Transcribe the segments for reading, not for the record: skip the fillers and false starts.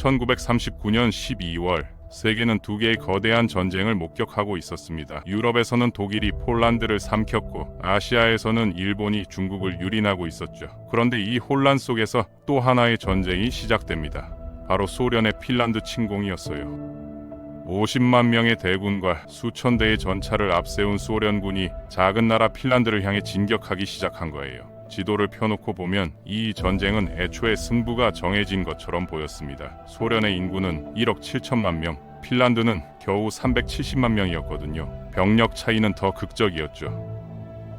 1939년 12월 세계는 두 개의 거대한 전쟁을 목격하고 있었습니다. 유럽에서는 독일이 폴란드를 삼켰고 아시아에서는 일본이 중국을 유린하고 있었죠. 그런데 이 혼란 속에서 또 하나의 전쟁이 시작됩니다. 바로 소련의 핀란드 침공이었어요. 50만 명의 대군과 수천 대의 전차를 앞세운 소련군이 작은 나라 핀란드를 향해 진격하기 시작한 거예요. 지도를 펴놓고 보면 이 전쟁은 애초에 승부가 정해진 것처럼 보였습니다. 소련의 인구는 1억 7천만 명, 핀란드는 겨우 370만 명이었거든요. 병력 차이는 더 극적이었죠.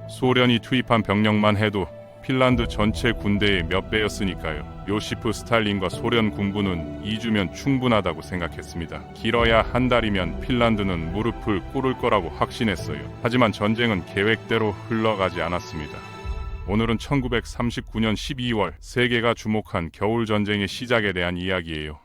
소련이 투입한 병력만 해도 핀란드 전체 군대의 몇 배였으니까요. 요시프 스탈린과 소련 군부는 2주면 충분하다고 생각했습니다. 길어야 한 달이면 핀란드는 무릎을 꿇을 거라고 확신했어요. 하지만 전쟁은 계획대로 흘러가지 않았습니다. 오늘은 1939년 12월 세계가 주목한 겨울전쟁의 시작에 대한 이야기예요.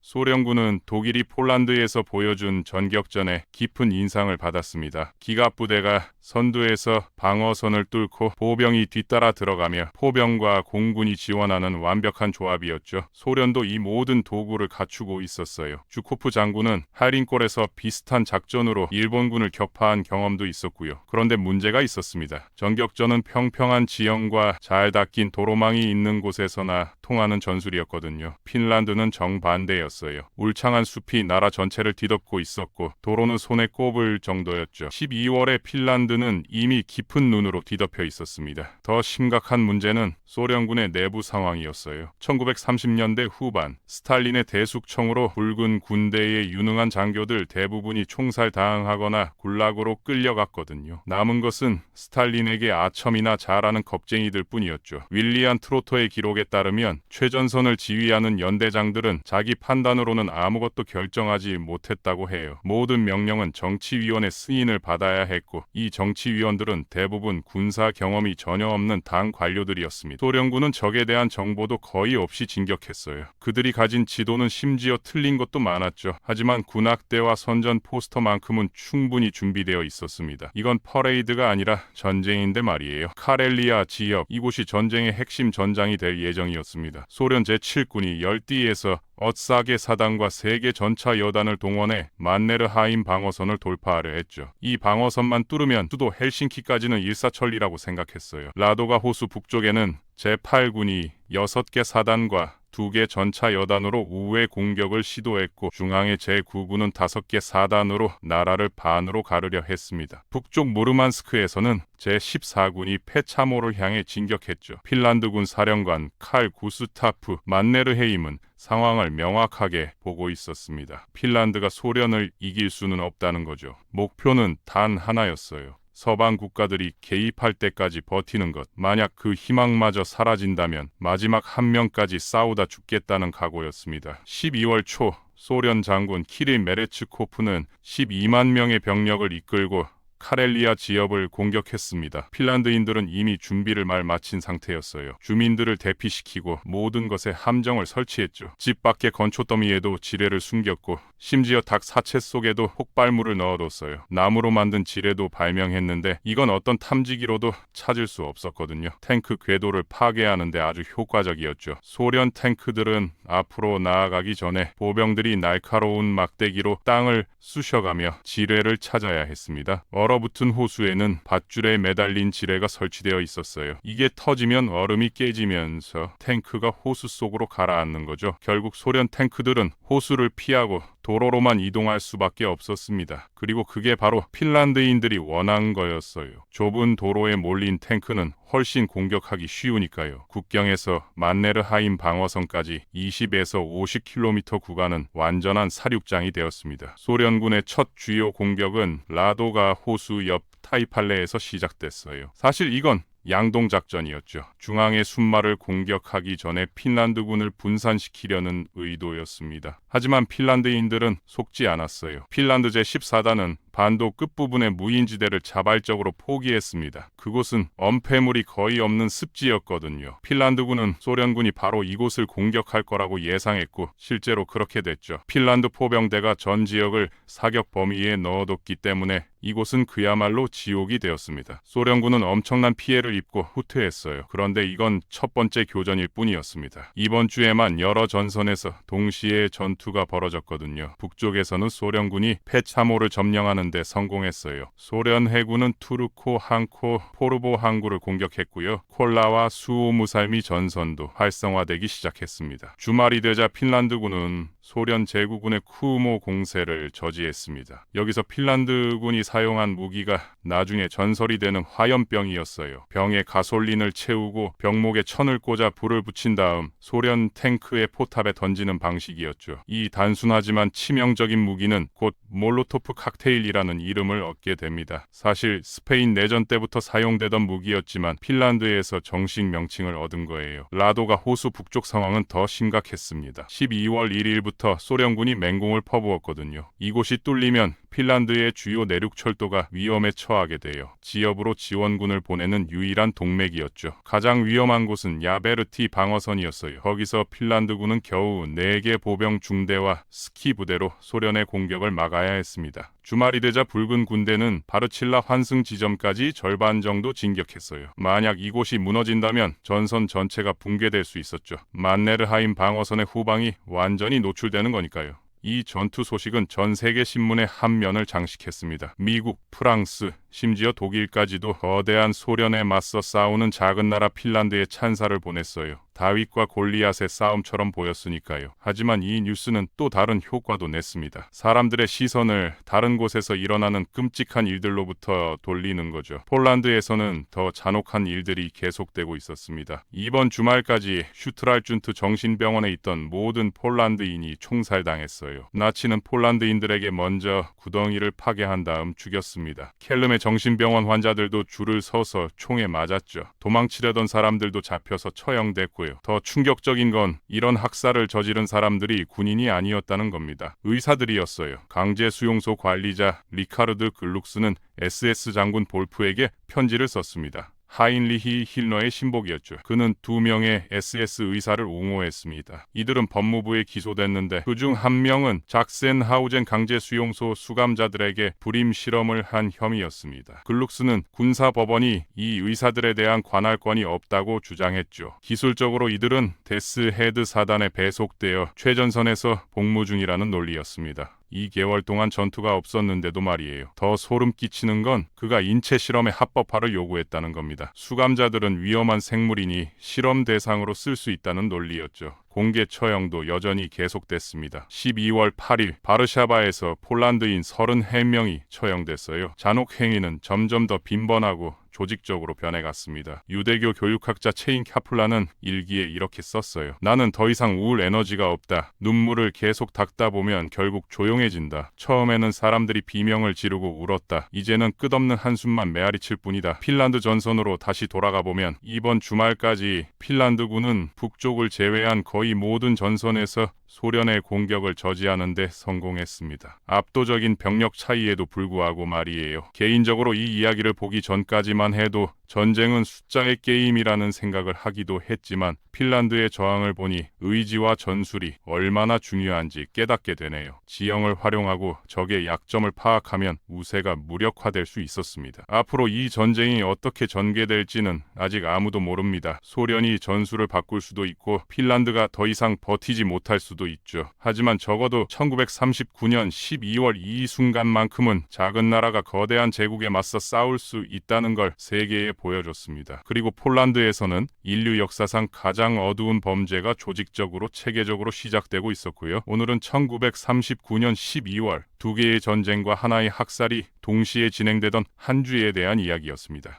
소련군은 독일이 폴란드에서 보여준 전격전에 깊은 인상을 받았습니다. 기갑부대가 선두에서 방어선을 뚫고 보병이 뒤따라 들어가며 포병과 공군이 지원하는 완벽한 조합이었죠. 소련도 이 모든 도구를 갖추고 있었어요. 주코프 장군은 하린골에서 비슷한 작전으로 일본군을 격파한 경험도 있었고요. 그런데 문제가 있었습니다. 전격전은 평평한 지형과 잘 닦인 도로망이 있는 곳에서나 통하는 전술이었거든요. 핀란드는 정반대였어요. 울창한 숲이 나라 전체를 뒤덮고 있었고 도로는 손에 꼽을 정도였죠. 12월에 핀란드는 이미 깊은 눈으로 뒤덮여 있었습니다. 더 심각한 문제는 소련군의 내부 상황이었어요. 1930년대 후반 스탈린의 대숙청으로 붉은 군대의 유능한 장교들 대부분이 총살당하거나 굴락으로 끌려갔거든요. 남은 것은 스탈린에게 아첨이나 잘하는 겁쟁이들 뿐이었죠. 윌리안 트로터의 기록에 따르면 최전선을 지휘하는 연대장들은 자기 판단으로는 아무것도 결정하지 못했다고 해요. 모든 명령은 정치위원의 승인을 받아야 했고 이 정치위원들은 대부분 군사 경험이 전혀 없는 당 관료들이었습니다. 소련군은 적에 대한 정보도 거의 없이 진격했어요. 그들이 가진 지도는 심지어 틀린 것도 많았죠. 하지만 군악대와 선전 포스터만큼은 충분히 준비되어 있었습니다. 이건 퍼레이드가 아니라 전쟁인데 말이에요. 카렐리아 지역, 이곳이 전쟁의 핵심 전장이 될 예정이었습니다. 소련 제7군이 열띠에서 어싸게 사단과 3개 전차 여단을 동원해 만네르하임 방어선을 돌파하려 했죠. 이 방어선만 뚫으면 수도 헬싱키까지는 일사천리라고 생각했어요. 라도가 호수 북쪽에는 제8군이 6개 사단과 2개 전차 여단으로 우회 공격을 시도했고 중앙의 제9군은 5개 사단으로 나라를 반으로 가르려 했습니다. 북쪽 무르만스크에서는 제14군이 페차모를 향해 진격했죠. 핀란드군 사령관 칼 구스타프 만네르헤임은 상황을 명확하게 보고 있었습니다. 핀란드가 소련을 이길 수는 없다는 거죠. 목표는 단 하나였어요. 서방 국가들이 개입할 때까지 버티는 것. 만약 그 희망마저 사라진다면 마지막 한 명까지 싸우다 죽겠다는 각오였습니다. 12월 초 소련 장군 키릴 메레츠코프는 12만 명의 병력을 이끌고 카렐리아 지역을 공격했습니다. 핀란드인들은 이미 준비를 마친 상태였어요. 주민들을 대피시키고 모든 것에 함정을 설치했죠. 집 밖의 건초더미에도 지뢰를 숨겼고 심지어 닭 사체 속에도 폭발물을 넣어뒀어요. 나무로 만든 지뢰도 발명했는데 이건 어떤 탐지기로도 찾을 수 없었거든요. 탱크 궤도를 파괴하는 데 아주 효과적이었죠. 소련 탱크들은 앞으로 나아가기 전에 보병들이 날카로운 막대기로 땅을 쑤셔가며 지뢰를 찾아야 했습니다. 얼어붙은 호수에는 밧줄에 매달린 지뢰가 설치되어 있었어요. 이게 터지면 얼음이 깨지면서 탱크가 호수 속으로 가라앉는 거죠. 결국 소련 탱크들은 호수를 피하고 도로로만 이동할 수밖에 없었습니다. 그리고 그게 바로 핀란드인들이 원한 거였어요. 좁은 도로에 몰린 탱크는 훨씬 공격하기 쉬우니까요. 국경에서 만네르하임 방어선까지 20에서 50km 구간은 완전한 사륙장이 되었습니다. 소련군의 첫 주요 공격은 라도가 호수 옆 타이팔레에서 시작됐어요. 사실 이건 양동작전이었죠. 중앙의 순말을 공격하기 전에 핀란드군을 분산시키려는 의도였습니다. 하지만 핀란드인들은 속지 않았어요. 핀란드 제14단은 반도 끝부분의 무인지대를 자발적으로 포기했습니다. 그곳은 엄폐물이 거의 없는 습지였거든요. 핀란드군은 소련군이 바로 이곳을 공격할 거라고 예상했고 실제로 그렇게 됐죠. 핀란드 포병대가 전 지역을 사격 범위에 넣어뒀기 때문에 이곳은 그야말로 지옥이 되었습니다. 소련군은 엄청난 피해를 입고 후퇴했어요. 그런데 이건 첫 번째 교전일 뿐이었습니다. 이번 주에만 여러 전선에서 동시에 전투가 벌어졌거든요. 북쪽에서는 소련군이 페차모를 점령하는 데 성공했어요. 소련 해군은 투르코 항구, 포르보 항구를 공격했고요. 콜라와 수오무살미 전선도 활성화되기 시작했습니다. 주말이 되자 핀란드군은 소련 제국군의 쿠모 공세를 저지했습니다. 여기서 핀란드군이 사용한 무기가 나중에 전설이 되는 화염병이었어요. 병에 가솔린을 채우고 병목에 천을 꽂아 불을 붙인 다음 소련 탱크의 포탑에 던지는 방식이었죠. 이 단순하지만 치명적인 무기는 곧 몰로토프 칵테일이라는 이름을 얻게 됩니다. 사실 스페인 내전 때부터 사용되던 무기였지만 핀란드에서 정식 명칭을 얻은 거예요. 라도가 호수 북쪽 상황은 더 심각했습니다. 12월 1일부터 소련군이 맹공을 퍼부었거든요. 이곳이 뚫리면 핀란드의 주요 내륙 철도가 위험에 처하게 돼요. 지역으로 지원군을 보내는 유일한 동맥이었죠. 가장 위험한 곳은 야베르티 방어선이었어요. 거기서 핀란드군은 겨우 4개 보병 중대와 스키 부대로 소련의 공격을 막아야 했습니다. 주말이 되자 붉은 군대는 바르칠라 환승 지점까지 절반 정도 진격했어요. 만약 이곳이 무너진다면 전선 전체가 붕괴될 수 있었죠. 만네르하임 방어선의 후방이 완전히 노출되는 거니까요. 이 전투 소식은 전 세계 신문의 한 면을 장식했습니다. 미국, 프랑스, 심지어 독일까지도 거대한 소련에 맞서 싸우는 작은 나라 핀란드에 찬사를 보냈어요. 다윗과 골리앗의 싸움처럼 보였으니까요. 하지만 이 뉴스는 또 다른 효과도 냈습니다. 사람들의 시선을 다른 곳에서 일어나는 끔찍한 일들로부터 돌리는 거죠. 폴란드에서는 더 잔혹한 일들이 계속되고 있었습니다. 이번 주말까지 슈트랄준트 정신병원에 있던 모든 폴란드인이 총살당했어요. 나치는 폴란드인들에게 먼저 구덩이를 파괴한 다음 죽였습니다. 켈름의 정신병원 환자들도 줄을 서서 총에 맞았죠. 도망치려던 사람들도 잡혀서 처형됐고요. 더 충격적인 건 이런 학살을 저지른 사람들이 군인이 아니었다는 겁니다. 의사들이었어요. 강제 수용소 관리자 리카르드 글룩스는 SS 장군 볼프에게 편지를 썼습니다. 하인리히 힐러의 신복이었죠. 그는 2명의 SS 의사를 옹호했습니다. 이들은 법무부에 기소됐는데 그중 한 명은 작센하우젠 강제수용소 수감자들에게 불임 실험을 한 혐의였습니다. 글룩스는 군사법원이 이 의사들에 대한 관할권이 없다고 주장했죠. 기술적으로 이들은 데스 헤드 사단에 배속되어 최전선에서 복무 중이라는 논리였습니다. 2개월 동안 전투가 없었는데도 말이에요. 더 소름 끼치는 건 그가 인체 실험의 합법화를 요구했다는 겁니다. 수감자들은 위험한 생물이니 실험 대상으로 쓸 수 있다는 논리였죠. 공개 처형도 여전히 계속됐습니다. 12월 8일 바르샤바에서 폴란드인 33명이 처형됐어요. 잔혹 행위는 점점 더 빈번하고 조직적으로 변해갔습니다. 유대교 교육학자 체인 카플라는 일기에 이렇게 썼어요. 나는 더 이상 우울 에너지가 없다. 눈물을 계속 닦다 보면 결국 조용해진다. 처음에는 사람들이 비명을 지르고 울었다. 이제는 끝없는 한숨만 메아리칠 뿐이다. 핀란드 전선으로 다시 돌아가 보면 이번 주말까지 핀란드군은 북쪽을 제외한 거의 모든 전선에서 소련의 공격을 저지하는 데 성공했습니다. 압도적인 병력 차이에도 불구하고 말이에요. 개인적으로 이 이야기를 보기 전까지만 해도 전쟁은 숫자의 게임이라는 생각을 하기도 했지만 핀란드의 저항을 보니 의지와 전술이 얼마나 중요한지 깨닫게 되네요. 지형을 활용하고 적의 약점을 파악하면 우세가 무력화될 수 있었습니다. 앞으로 이 전쟁이 어떻게 전개될지는 아직 아무도 모릅니다. 소련이 전술을 바꿀 수도 있고 핀란드가 더 이상 버티지 못할 수도 있죠. 하지만 적어도 1939년 12월 이 순간만큼은 작은 나라가 거대한 제국에 맞서 싸울 수 있다는 걸 세계에 보여줬습니다. 그리고 폴란드에서는 인류 역사상 가장 어두운 범죄가 조직적으로 체계적으로 시작되고 있었고요. 오늘은 1939년 12월 2개의 전쟁과 하나의 학살이 동시에 진행되던 한 주에 대한 이야기였습니다.